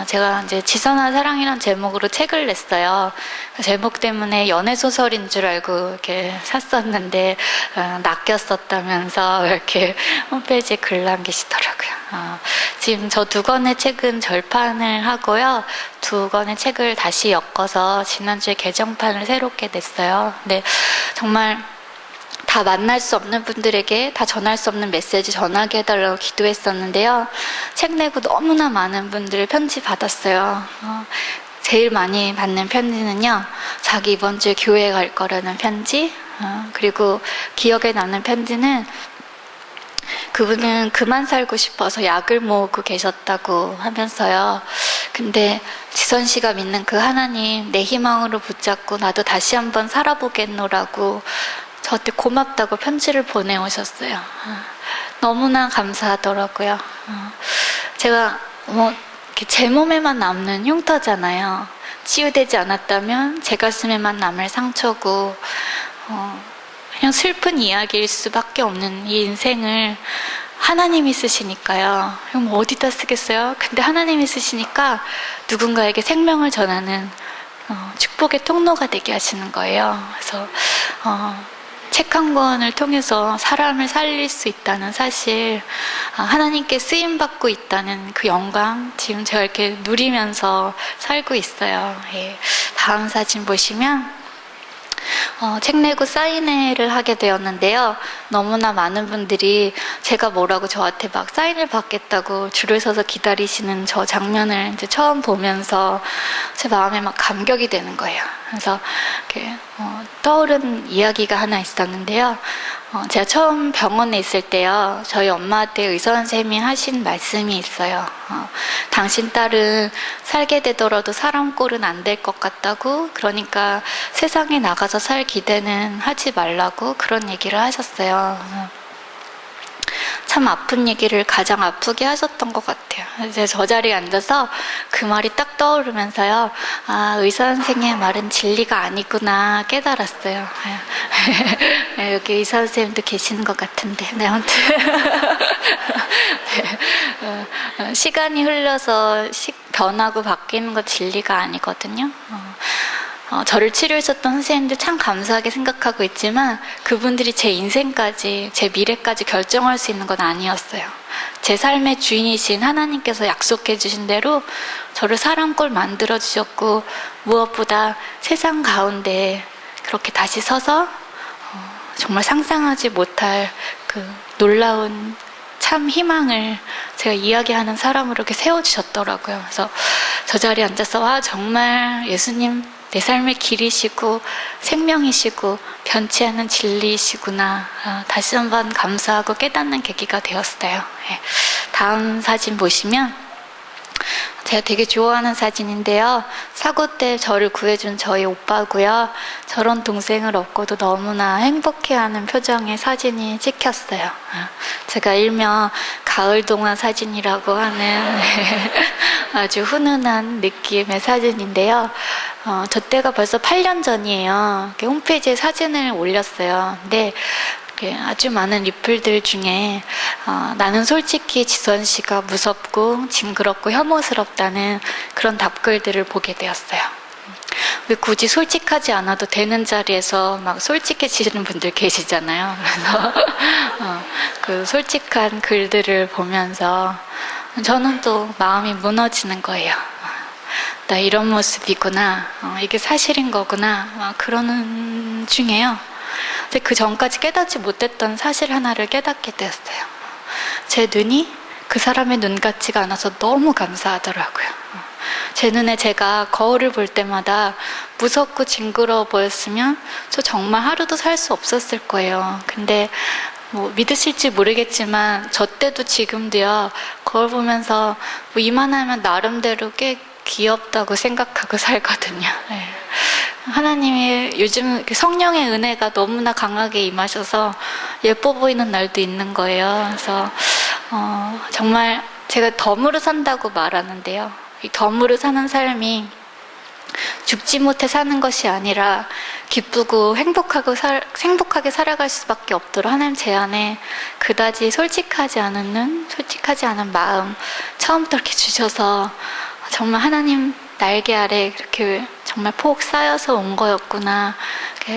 제가 이제 지선아 사랑이란 제목으로 책을 냈어요. 그 제목 때문에 연애소설인 줄 알고 이렇게 샀었는데 낚였었다면서 이렇게 홈페이지에 글 남기시더라고요. 지금 저 2권의 책은 절판을 하고요, 2권의 책을 다시 엮어서 지난주에 개정판을 새롭게 냈어요. 근데 정말 다 만날 수 없는 분들에게 다 전할 수 없는 메시지 전하게 해달라고 기도했었는데요, 책 내고 너무나 많은 분들 편지 받았어요. 제일 많이 받는 편지는요, 자기 이번 주에 교회 갈 거라는 편지, 그리고 기억에 남는 편지는 그분은 그만 살고 싶어서 약을 모으고 계셨다고 하면서요, 근데 지선 씨가 믿는 그 하나님 내 희망으로 붙잡고 나도 다시 한번 살아보겠노라고 저한테 고맙다고 편지를 보내오셨어요. 너무나 감사하더라고요. 제가 이렇게 제 몸에만 남는 흉터잖아요. 치유되지 않았다면 제 가슴에만 남을 상처고, 그냥 슬픈 이야기일 수밖에 없는 이 인생을 하나님이 쓰시니까요. 이거 뭐 어디다 쓰겠어요? 근데 하나님이 쓰시니까 누군가에게 생명을 전하는 축복의 통로가 되게 하시는 거예요. 그래서 책 한 권을 통해서 사람을 살릴 수 있다는 사실, 하나님께 쓰임받고 있다는 그 영광, 지금 제가 이렇게 누리면서 살고 있어요. 다음 사진 보시면 책 내고 사인회를 하게 되었는데요. 너무나 많은 분들이 제가 뭐라고 저한테 막 사인을 받겠다고 줄을 서서 기다리시는 저 장면을 이제 처음 보면서 제 마음에 막 감격이 되는 거예요. 그래서 이렇게 떠오른 이야기가 하나 있었는데요. 제가 처음 병원에 있을 때요, 저희 엄마한테 의사 선생님이 하신 말씀이 있어요. 당신 딸은 살게 되더라도 사람 꼴은 안 될 것 같다고, 그러니까 세상에 나가서 살 기대는 하지 말라고 그런 얘기를 하셨어요. 참 아픈 얘기를 가장 아프게 하셨던 것 같아요. 제가 저 자리에 앉아서 그 말이 딱 떠오르면서요, 아, 의사 선생님의 말은 진리가 아니구나 깨달았어요. 여기 의사 선생님도 계시는 것 같은데. 네, 아무튼 네, 시간이 흘러서 변하고 바뀌는 건 진리가 아니거든요. 저를 치료해줬던 선생님들 참 감사하게 생각하고 있지만 그분들이 제 인생까지, 제 미래까지 결정할 수 있는 건 아니었어요. 제 삶의 주인이신 하나님께서 약속해 주신 대로 저를 사람꼴 만들어 주셨고, 무엇보다 세상 가운데 그렇게 다시 서서 정말 상상하지 못할 그 놀라운 참 희망을 제가 이야기하는 사람으로 이렇게 세워주셨더라고요. 그래서 저 자리에 앉아서, 와, 정말 예수님 내 삶의 길이시고 생명이시고 변치 않는 진리이시구나, 다시 한번 감사하고 깨닫는 계기가 되었어요. 다음 사진 보시면 제가 되게 좋아하는 사진인데요. 사고 때 저를 구해준 저희 오빠고요. 저런 동생을 얻고도 너무나 행복해하는 표정의 사진이 찍혔어요. 제가 일명 가을동화 사진이라고 하는 아주 훈훈한 느낌의 사진인데요. 저 때가 벌써 8년 전이에요. 홈페이지에 사진을 올렸어요. 근데 아주 많은 리플들 중에 나는 솔직히 지선 씨가 무섭고 징그럽고 혐오스럽다는 그런 답글들을 보게 되었어요. 왜 굳이 솔직하지 않아도 되는 자리에서 막 솔직해지는 분들 계시잖아요. 그래서 그 솔직한 글들을 보면서 저는 또 마음이 무너지는 거예요. 나 이런 모습이구나, 이게 사실인 거구나, 그러는 중에요. 근데 그 전까지 깨닫지 못했던 사실 하나를 깨닫게 되었어요. 제 눈이 그 사람의 눈 같지가 않아서 너무 감사하더라고요. 제 눈에 제가 거울을 볼 때마다 무섭고 징그러워 보였으면 저 정말 하루도 살 수 없었을 거예요. 근데 뭐 믿으실지 모르겠지만 저 때도 지금도요, 거울 보면서 뭐 이만하면 나름대로 꽤 귀엽다고 생각하고 살거든요. 네. 하나님이 요즘 성령의 은혜가 너무나 강하게 임하셔서 예뻐 보이는 날도 있는 거예요. 그래서 정말 제가 덤으로 산다고 말하는데요, 이 덤으로 사는 삶이 죽지 못해 사는 것이 아니라 기쁘고 행복하게 살아갈 수밖에 없도록 하나님 제 안에 그다지 솔직하지 않은 눈, 솔직하지 않은 마음 처음부터 이렇게 주셔서 정말 하나님 날개 아래 그렇게 정말 폭 쌓여서 온 거였구나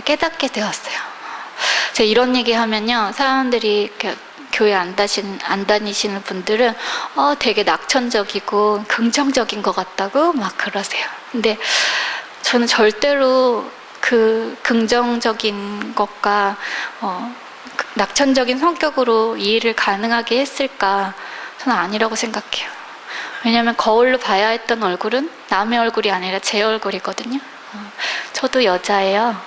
깨닫게 되었어요. 제가 이런 얘기 하면요, 사람들이 이렇게 교회 안 다니시는 분들은 되게 낙천적이고 긍정적인 것 같다고 막 그러세요. 근데 저는 절대로 그 긍정적인 것과 낙천적인 성격으로 이해를 가능하게 했을까? 저는 아니라고 생각해요. 왜냐하면 거울로 봐야 했던 얼굴은 남의 얼굴이 아니라 제 얼굴이거든요. 저도 여자예요.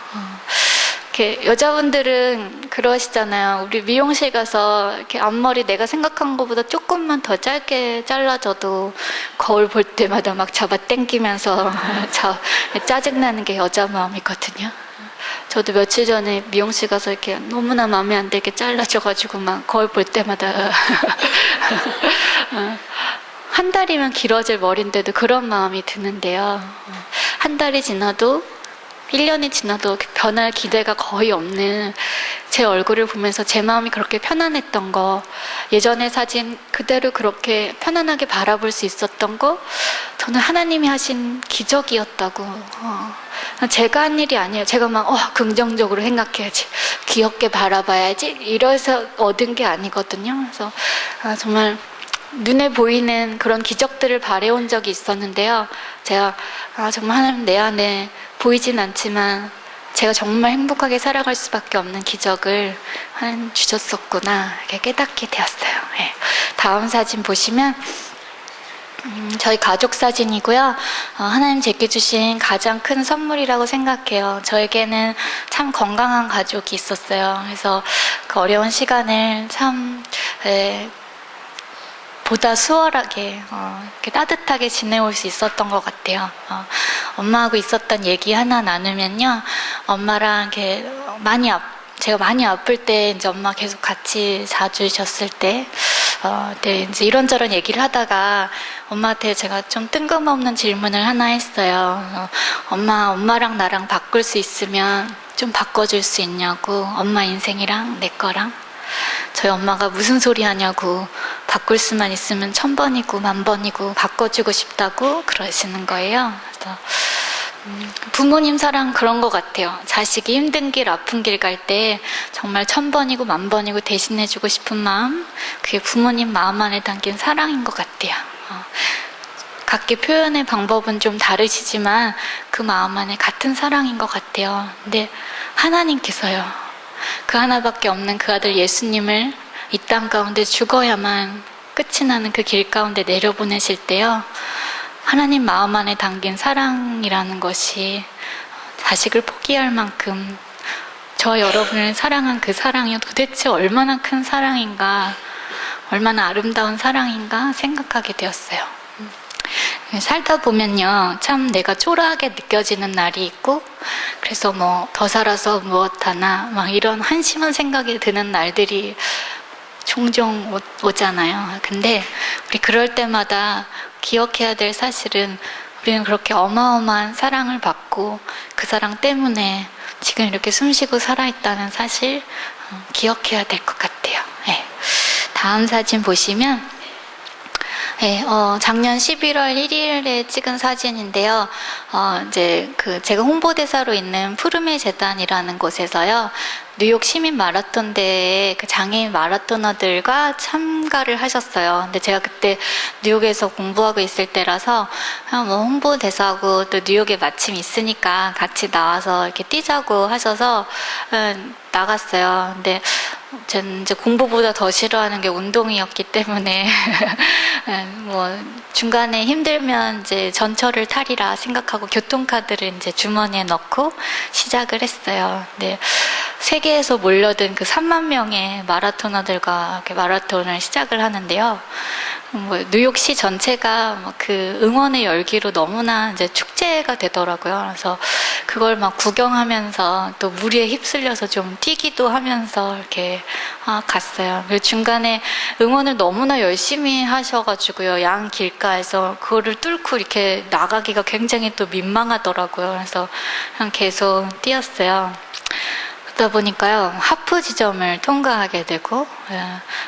이렇게 여자분들은 그러시잖아요. 우리 미용실 가서 이렇게 앞머리 내가 생각한 것보다 조금만 더 짧게 잘라줘도 거울 볼 때마다 막 잡아 당기면서 짜증나는 게 여자 마음이거든요. 저도 며칠 전에 미용실 가서 이렇게 너무나 마음에 안 들게 잘라줘가지고 막 거울 볼 때마다 한 달이면 길어질 머리인데도 그런 마음이 드는데요. 한 달이 지나도 1년이 지나도 변할 기대가 거의 없는 제 얼굴을 보면서 제 마음이 그렇게 편안했던 거, 예전의 사진 그대로 그렇게 편안하게 바라볼 수 있었던 거, 저는 하나님이 하신 기적이었다고. 제가 한 일이 아니에요. 제가 막 긍정적으로 생각해야지, 귀엽게 바라봐야지 이래서 얻은 게 아니거든요. 그래서 정말 눈에 보이는 그런 기적들을 바래온 적이 있었는데요. 제가 정말 하나님 내 안에 보이진 않지만 제가 정말 행복하게 살아갈 수밖에 없는 기적을 주셨었구나 이렇게 깨닫게 되었어요. 예. 다음 사진 보시면 저희 가족 사진이고요. 하나님 제게 주신 가장 큰 선물이라고 생각해요. 저에게는 참 건강한 가족이 있었어요. 그래서 그 어려운 시간을 참 보다 수월하게 이렇게 따뜻하게 지내올 수 있었던 것 같아요. 엄마하고 있었던 얘기 하나 나누면요, 엄마랑 이렇게 제가 많이 아플 때 이제 엄마 계속 같이 자주셨을 때, 네, 이제 이런저런 얘기를 하다가 엄마한테 제가 좀 뜬금없는 질문을 하나 했어요. 엄마랑 나랑 바꿀 수 있으면 좀 바꿔줄 수 있냐고, 엄마 인생이랑 내 거랑. 저희 엄마가 무슨 소리 하냐고, 바꿀 수만 있으면 1000번이고 10,000번이고 바꿔주고 싶다고 그러시는 거예요. 그래서 부모님 사랑 그런 것 같아요. 자식이 힘든 길, 아픈 길 갈 때 정말 1000번이고 10,000번이고 대신해주고 싶은 마음, 그게 부모님 마음 안에 담긴 사랑인 것 같아요. 각기 표현의 방법은 좀 다르시지만 그 마음 안에 같은 사랑인 것 같아요. 근데 하나님께서요, 그 하나밖에 없는 그 아들 예수님을 이 땅 가운데 죽어야만 끝이 나는 그 길 가운데 내려보내실 때요, 하나님 마음 안에 담긴 사랑이라는 것이 자식을 포기할 만큼 저 여러분을 사랑한 그 사랑이 도대체 얼마나 큰 사랑인가, 얼마나 아름다운 사랑인가 생각하게 되었어요. 살다 보면요, 참 내가 초라하게 느껴지는 날이 있고, 그래서 뭐 더 살아서 무엇하나 막 이런 한심한 생각이 드는 날들이 종종 오잖아요. 근데 우리 그럴 때마다 기억해야 될 사실은, 우리는 그렇게 어마어마한 사랑을 받고 그 사랑 때문에 지금 이렇게 숨쉬고 살아있다는 사실 기억해야 될 것 같아요. 네. 다음 사진 보시면, 네, 작년 11월 1일에 찍은 사진인데요. 이제 제가 홍보대사로 있는 푸르메 재단이라는 곳에서요, 뉴욕 시민 마라톤 대회에 그 장애인 마라토너들과 참가를 하셨어요. 근데 제가 그때 뉴욕에서 공부하고 있을 때라서 뭐 홍보대사고 또 뉴욕에 마침 있으니까 같이 나와서 이렇게 뛰자고 하셔서 나갔어요. 근데 전 이제 공부보다 더 싫어하는 게 운동이었기 때문에 뭐 중간에 힘들면 이제 전철을 타리라 생각하고 교통카드를 이제 주머니에 넣고 시작을 했어요. 근데 세계에서 몰려든 그 3만 명의 마라토너들과 이렇게 마라톤을 시작을 하는데요. 뭐 뉴욕시 전체가 그 응원의 열기로 너무나 이제 축제가 되더라고요. 그래서 그걸 막 구경하면서 또 무리에 휩쓸려서 좀 뛰기도 하면서 이렇게 갔어요. 그리고 중간에 응원을 너무나 열심히 하셔가지고요, 양 길가에서 그거를 뚫고 이렇게 나가기가 굉장히 또 민망하더라고요. 그래서 그냥 계속 뛰었어요. 그러다 보니까요, 하프 지점을 통과하게 되고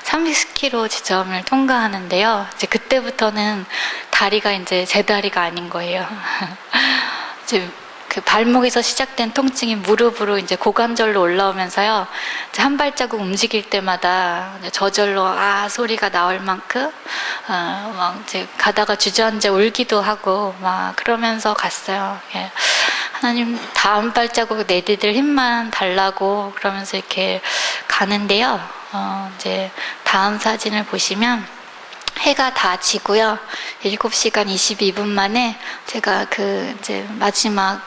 30km 지점을 통과하는데요, 이제 그때부터는 다리가 이제 제 다리가 아닌 거예요. 이제 그 발목에서 시작된 통증이 무릎으로 이제 고관절로 올라오면서요, 이제 한 발자국 움직일 때마다 저절로 소리가 나올 만큼 막 이제 가다가 주저앉아 울기도 하고 막 그러면서 갔어요. 예. 하나님, 다음 발자국 내디딜 힘만 달라고 그러면서 이렇게 가는데요. 이제 다음 사진을 보시면 해가 다 지고요, 7시간 22분 만에 제가 이제 마지막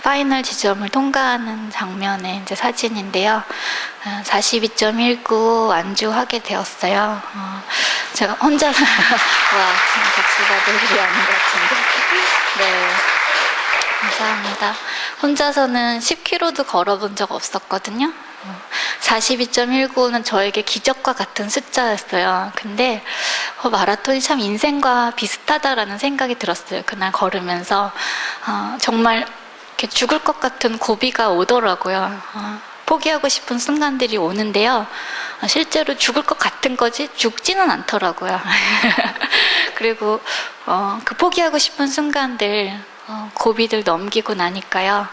파이널 지점을 통과하는 장면의 이제 사진인데요. 42.19 완주하게 되었어요. 제가 혼자 와, 박수가 들이 아닌 것 같은데. 네. 감사합니다. 혼자서는 10km도 걸어본 적 없었거든요. 42.19는 저에게 기적과 같은 숫자였어요. 근데 마라톤이 참 인생과 비슷하다라는 생각이 들었어요. 그날 걸으면서 정말 이렇게 죽을 것 같은 고비가 오더라고요. 포기하고 싶은 순간들이 오는데요, 실제로 죽을 것 같은 거지 죽지는 않더라고요. 그리고 그 포기하고 싶은 순간들, 고비들 넘기고 나니까요,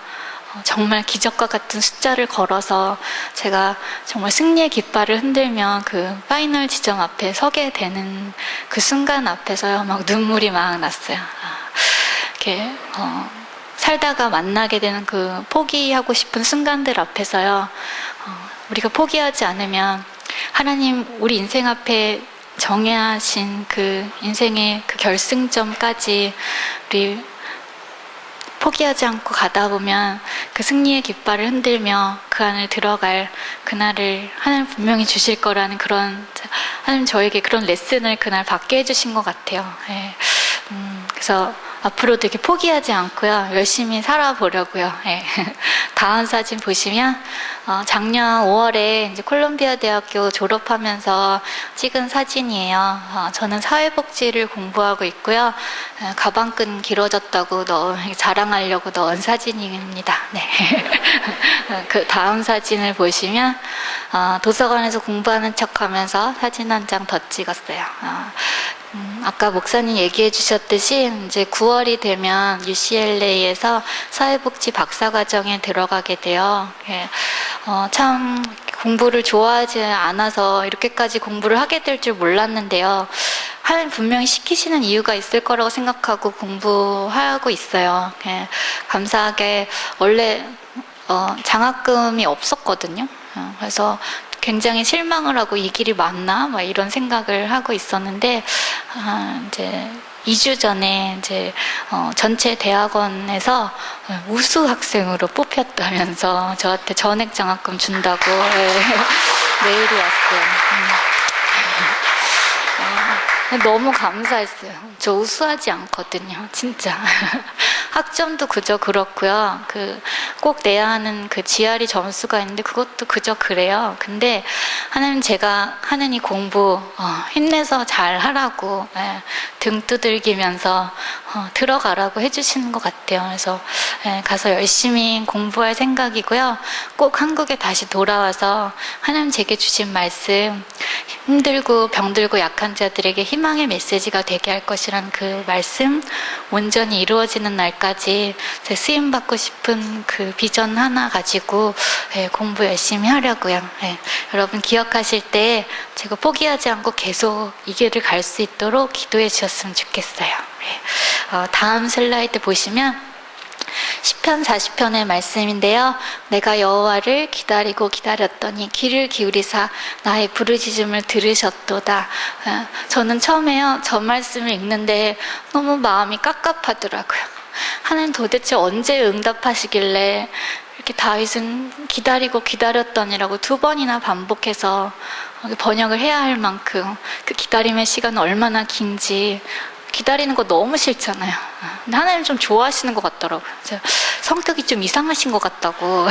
정말 기적과 같은 숫자를 걸어서 제가 정말 승리의 깃발을 흔들며 그 파이널 지점 앞에 서게 되는 그 순간 앞에서요, 막 눈물이 막 났어요. 이렇게 살다가 만나게 되는 그 포기하고 싶은 순간들 앞에서요, 우리가 포기하지 않으면 하나님 우리 인생 앞에 정해하신 그 인생의 그 결승점까지 우리 포기하지 않고 가다 보면 그 승리의 깃발을 흔들며 그 안을 들어갈 그날을 하나님 분명히 주실 거라는 그런, 하나님 저에게 그런 레슨을 그날 받게 해주신 것 같아요. 예. 그래서 앞으로도 이렇게 포기하지 않고요, 열심히 살아보려고요. 예. 다음 사진 보시면 작년 5월에 이제 콜롬비아 대학교 졸업하면서 찍은 사진이에요. 저는 사회복지를 공부하고 있고요. 가방끈 길어졌다고 자랑하려고 넣은 사진입니다. 네. 그 다음 사진을 보시면 도서관에서 공부하는 척하면서 사진 한 장 더 찍었어요. 아까 목사님 얘기해 주셨듯이 이제 9월이 되면 UCLA에서 사회복지 박사과정에 들어가게 돼요. 참 공부를 좋아하지 않아서 이렇게까지 공부를 하게 될 줄 몰랐는데요. 하나님 분명히 시키시는 이유가 있을 거라고 생각하고 공부하고 있어요. 감사하게 원래 장학금이 없었거든요. 그래서 굉장히 실망을 하고 이 길이 맞나? 막 이런 생각을 하고 있었는데, 이제 2주 전에 이제 전체 대학원에서 우수 학생으로 뽑혔다면서 저한테 전액 장학금 준다고 메일이 왔어요. 너무 감사했어요. 저 우수하지 않거든요, 진짜. 학점도 그저 그렇고요. 꼭 내야 하는 그 GRE 점수가 있는데 그것도 그저 그래요. 근데 하나님 제가 하는 이 공부 힘내서 잘 하라고 등 두들기면서 들어가라고 해주시는 것 같아요. 그래서 가서 열심히 공부할 생각이고요. 꼭 한국에 다시 돌아와서 하나님 제게 주신 말씀, 힘들고 병들고 약한 자들에게 희망의 메시지가 되게 할 것이라는 그 말씀 온전히 이루어지는 날까지 제 쓰임받고 싶은 그 비전 하나 가지고 공부 열심히 하려고요. 여러분 기억하실 때 제가 포기하지 않고 계속 이 길을 갈 수 있도록 기도해 주셨으면 좋겠어요. 다음 슬라이드 보시면 시편 40편의 말씀인데요. 내가 여호와를 기다리고 기다렸더니 귀를 기울이사 나의 부르짖음을 들으셨도다. 저는 처음에요, 저 말씀을 읽는데 너무 마음이 깝깝하더라고요. 하나님 도대체 언제 응답하시길래 이렇게 다윗은 기다리고 기다렸더니라고 2번이나 반복해서 번역을 해야 할 만큼 그 기다림의 시간은 얼마나 긴지 기다리는 거 너무 싫잖아요. 근데 하나님 좀 좋아하시는 것 같더라고요. 성격이 좀 이상하신 것 같다고.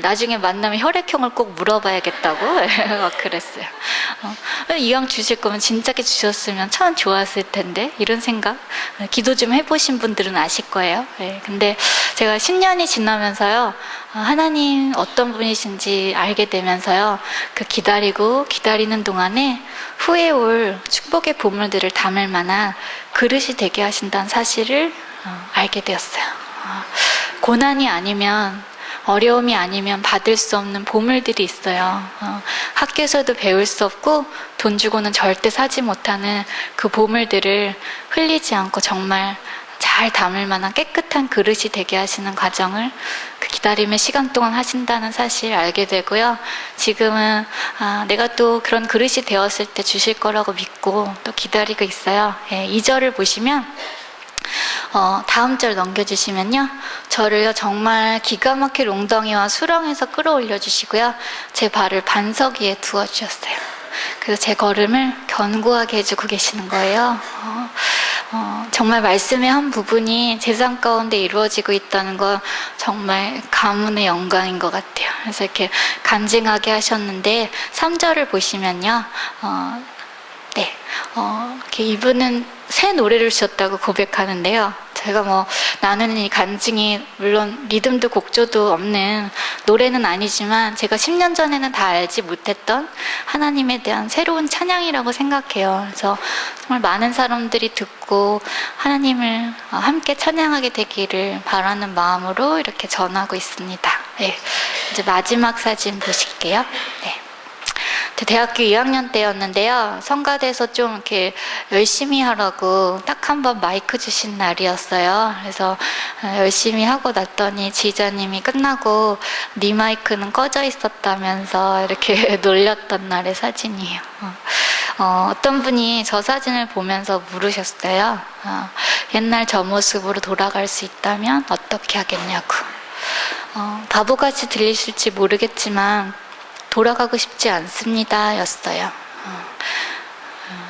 나중에 만나면 혈액형을 꼭 물어봐야겠다고 막 그랬어요. 이왕 주실 거면 진작에 주셨으면 참 좋았을 텐데 이런 생각 기도 좀 해보신 분들은 아실 거예요. 근데 제가 10년이 지나면서요, 하나님 어떤 분이신지 알게 되면서요, 그 기다리는 동안에 후에 올 축복의 보물들을 담을 만한 그릇이 되게 하신다는 사실을 알게 되었어요. 고난이 아니면, 어려움이 아니면 받을 수 없는 보물들이 있어요. 학교에서도 배울 수 없고 돈 주고는 절대 사지 못하는 그 보물들을 흘리지 않고 정말 잘 담을 만한 깨끗한 그릇이 되게 하시는 과정을 그 기다림의 시간 동안 하신다는 사실 알게 되고요. 지금은 내가 또 그런 그릇이 되었을 때 주실 거라고 믿고 또 기다리고 있어요. 2절을 보시면 다음 절 넘겨주시면요, 저를요 정말 기가 막힐 웅덩이와 수렁에서 끌어올려 주시고요, 제 발을 반석 위에 두어 주셨어요. 그래서 제 걸음을 견고하게 해주고 계시는 거예요. 정말 말씀의 한 부분이 제 삶 가운데 이루어지고 있다는 건 정말 가문의 영광인 것 같아요. 그래서 이렇게 간증하게 하셨는데 3절을 보시면요, 이렇게 이분은 새 노래를 주셨다고 고백하는데요. 제가 나는 이 간증이 물론 리듬도 곡조도 없는 노래는 아니지만 제가 10년 전에는 다 알지 못했던 하나님에 대한 새로운 찬양이라고 생각해요. 그래서 정말 많은 사람들이 듣고 하나님을 함께 찬양하게 되기를 바라는 마음으로 이렇게 전하고 있습니다. 이제 마지막 사진 보실게요. 대학교 2학년 때였는데요. 성가대에서 좀 이렇게 열심히 하라고 딱 한 번 마이크 주신 날이었어요. 그래서 열심히 하고 났더니 지휘자님이 끝나고 네 마이크는 꺼져 있었다면서 이렇게 놀렸던 날의 사진이에요. 어떤 분이 저 사진을 보면서 물으셨어요. 옛날 저 모습으로 돌아갈 수 있다면 어떻게 하겠냐고. 바보같이 들리실지 모르겠지만 돌아가고 싶지 않습니다 였어요.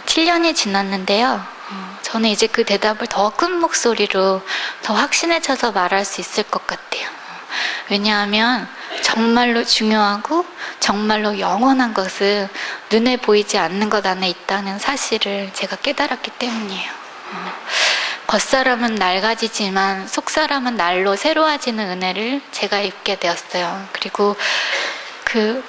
7년이 지났는데요. 저는 이제 그 대답을 더 큰 목소리로 더 확신에 차서 말할 수 있을 것 같아요. 왜냐하면 정말로 중요하고 정말로 영원한 것은 눈에 보이지 않는 것 안에 있다는 사실을 제가 깨달았기 때문이에요. 겉사람은 낡아지지만 속사람은 날로 새로워지는 은혜를 제가 입게 되었어요. 그리고 그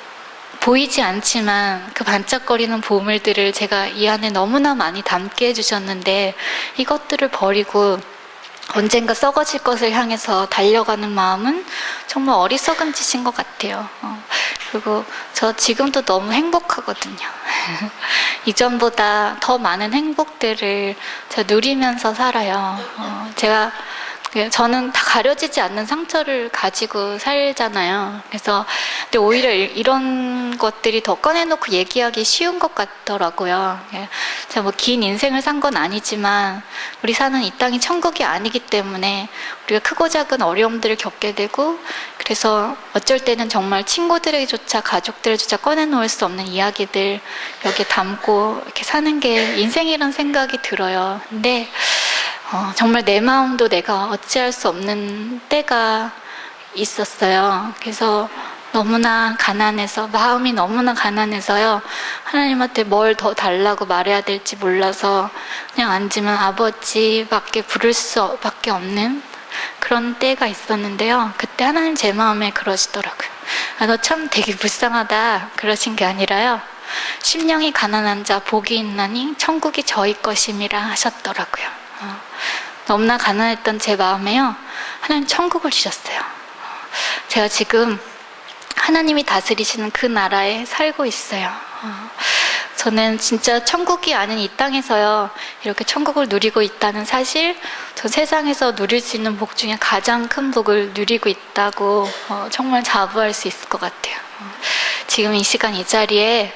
보이지 않지만 그 반짝거리는 보물들을 제가 이 안에 너무나 많이 담게 해주셨는데 이것들을 버리고 언젠가 썩어질 것을 향해서 달려가는 마음은 정말 어리석은 짓인 것 같아요. 그리고 저 지금도 너무 행복하거든요. 이전보다 더 많은 행복들을 제가 누리면서 살아요. 저는 다 가려지지 않는 상처를 가지고 살잖아요. 그래서 근데 오히려 이런 것들이 더 꺼내놓고 얘기하기 쉬운 것 같더라고요. 제가 뭐 긴 인생을 산 건 아니지만 우리 사는 이 땅이 천국이 아니기 때문에 우리가 크고 작은 어려움들을 겪게 되고 그래서 어쩔 때는 정말 친구들에게조차 가족들에게조차 꺼내놓을 수 없는 이야기들 여기에 담고 이렇게 사는 게 인생이란 생각이 들어요. 근데 정말 내 마음도 내가 어찌할 수 없는 때가 있었어요. 그래서 너무나 가난해서 마음이 너무나 가난해서요. 하나님한테 뭘 더 달라고 말해야 될지 몰라서 그냥 앉으면 아버지밖에 부를 수밖에 없는 그런 때가 있었는데요. 그때 하나님 제 마음에 그러시더라고요. 너 참 되게 불쌍하다 그러신 게 아니라요. 심령이 가난한 자 복이 있나니 천국이 저희 것임이라 하셨더라고요. 너무나 가난했던 제 마음에요. 하나님 천국을 주셨어요. 제가 지금 하나님이 다스리시는 그 나라에 살고 있어요. 저는 진짜 천국이 아닌 이 땅에서요. 이렇게 천국을 누리고 있다는 사실, 저 세상에서 누릴 수 있는 복 중에 가장 큰 복을 누리고 있다고 정말 자부할 수 있을 것 같아요. 지금 이 시간 이 자리에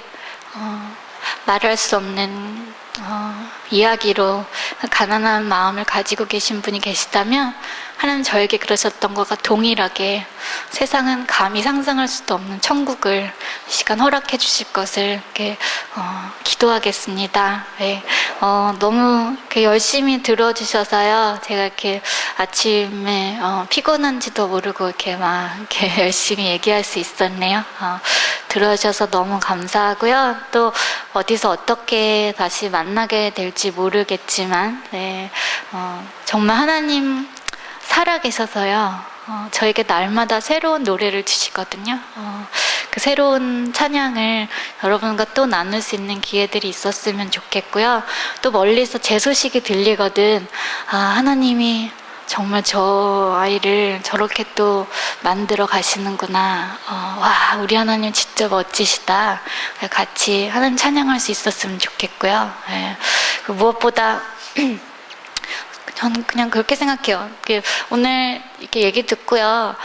말할 수 없는 이야기로 가난한 마음을 가지고 계신 분이 계시다면 하나님 저에게 그러셨던 것과 동일하게 세상은 감히 상상할 수도 없는 천국을 이 시간 허락해 주실 것을 이렇게 기도하겠습니다. 네. 너무 이렇게 열심히 들어주셔서요. 제가 이렇게 아침에 피곤한지도 모르고 이렇게 막 이렇게 열심히 얘기할 수 있었네요. 들어주셔서 너무 감사하고요. 또 어디서 어떻게 다시 만나게 될지 모르겠지만, 네. 정말 하나님 살아계셔서요. 저에게 날마다 새로운 노래를 주시거든요. 그 새로운 찬양을 여러분과 또 나눌 수 있는 기회들이 있었으면 좋겠고요. 또 멀리서 제 소식이 들리거든. 하나님이 정말 저 아이를 저렇게 또 만들어 가시는구나. 와, 우리 하나님 진짜 멋지시다. 같이 하나님 찬양할 수 있었으면 좋겠고요. 네. 무엇보다 저는 그냥 그렇게 생각해요. 오늘 이렇게 얘기 듣고요.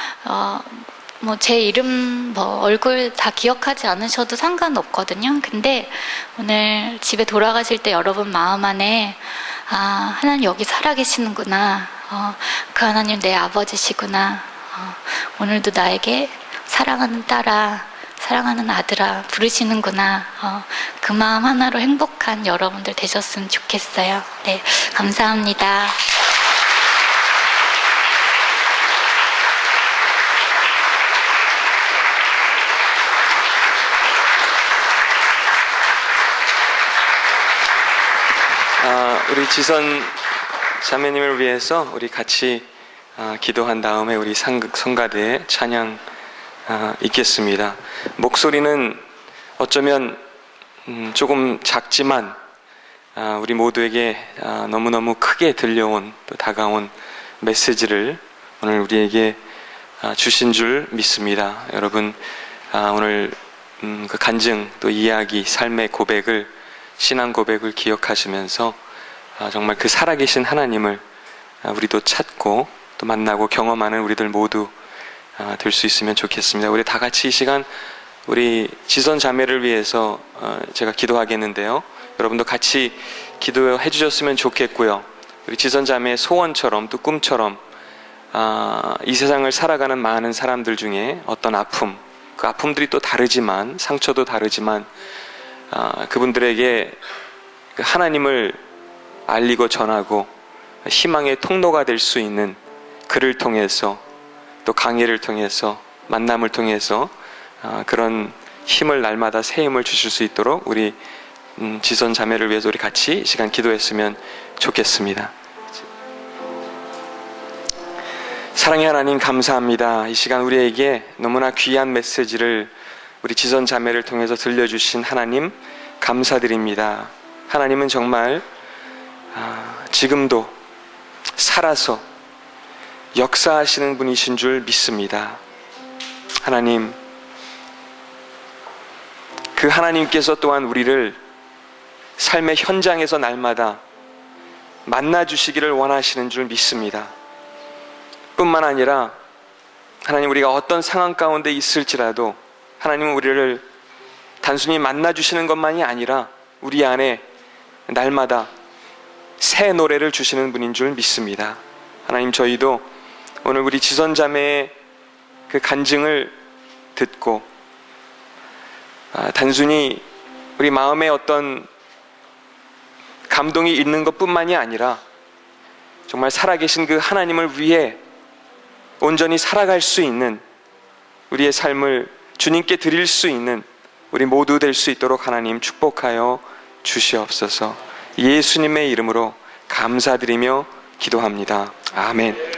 뭐 제 이름, 얼굴 다 기억하지 않으셔도 상관없거든요. 근데 오늘 집에 돌아가실 때 여러분 마음 안에 하나님 여기 살아계시는구나. 그 하나님 내 아버지시구나. 오늘도 나에게 사랑하는 딸아, 사랑하는 아들아 부르시는구나. 그 마음 하나로 행복한 여러분들 되셨으면 좋겠어요. 네, 감사합니다. 우리 지선 자매님을 위해서 우리 같이 기도한 다음에 우리 성가대에 찬양 있겠습니다. 목소리는 어쩌면 조금 작지만 우리 모두에게 너무너무 크게 들려온 또 다가온 메시지를 오늘 우리에게 주신 줄 믿습니다. 여러분 오늘 그 간증 또 이야기 삶의 고백을 신앙 고백을 기억하시면서 정말 그 살아계신 하나님을 우리도 찾고 또 만나고 경험하는 우리들 모두 될 수 있으면 좋겠습니다. 우리 다 같이 이 시간 우리 지선 자매를 위해서 제가 기도하겠는데요. 여러분도 같이 기도해 주셨으면 좋겠고요. 우리 지선 자매의 소원처럼 또 꿈처럼 이 세상을 살아가는 많은 사람들 중에 어떤 아픔, 그 아픔들이 또 다르지만 상처도 다르지만 그분들에게 하나님을 알리고 전하고 희망의 통로가 될 수 있는 글을 통해서 또 강의를 통해서 만남을 통해서 그런 힘을 날마다 새 힘을 주실 수 있도록 우리 지선 자매를 위해서 우리 같이 이 시간 기도했으면 좋겠습니다. 사랑의 하나님 감사합니다. 이 시간 우리에게 너무나 귀한 메시지를 우리 지선 자매를 통해서 들려주신 하나님 감사드립니다. 하나님은 정말 지금도 살아서 역사하시는 분이신 줄 믿습니다. 하나님, 그 하나님께서 또한 우리를 삶의 현장에서 날마다 만나주시기를 원하시는 줄 믿습니다. 뿐만 아니라 하나님, 우리가 어떤 상황 가운데 있을지라도 하나님은 우리를 단순히 만나주시는 것만이 아니라 우리 안에 날마다 새 노래를 주시는 분인 줄 믿습니다. 하나님, 저희도 오늘 우리 지선 자매의 그 간증을 듣고 단순히 우리 마음에 어떤 감동이 있는 것뿐만이 아니라 정말 살아계신 그 하나님을 위해 온전히 살아갈 수 있는 우리의 삶을 주님께 드릴 수 있는 우리 모두 될 수 있도록 하나님 축복하여 주시옵소서. 예수님의 이름으로 감사드리며 기도합니다. 아멘.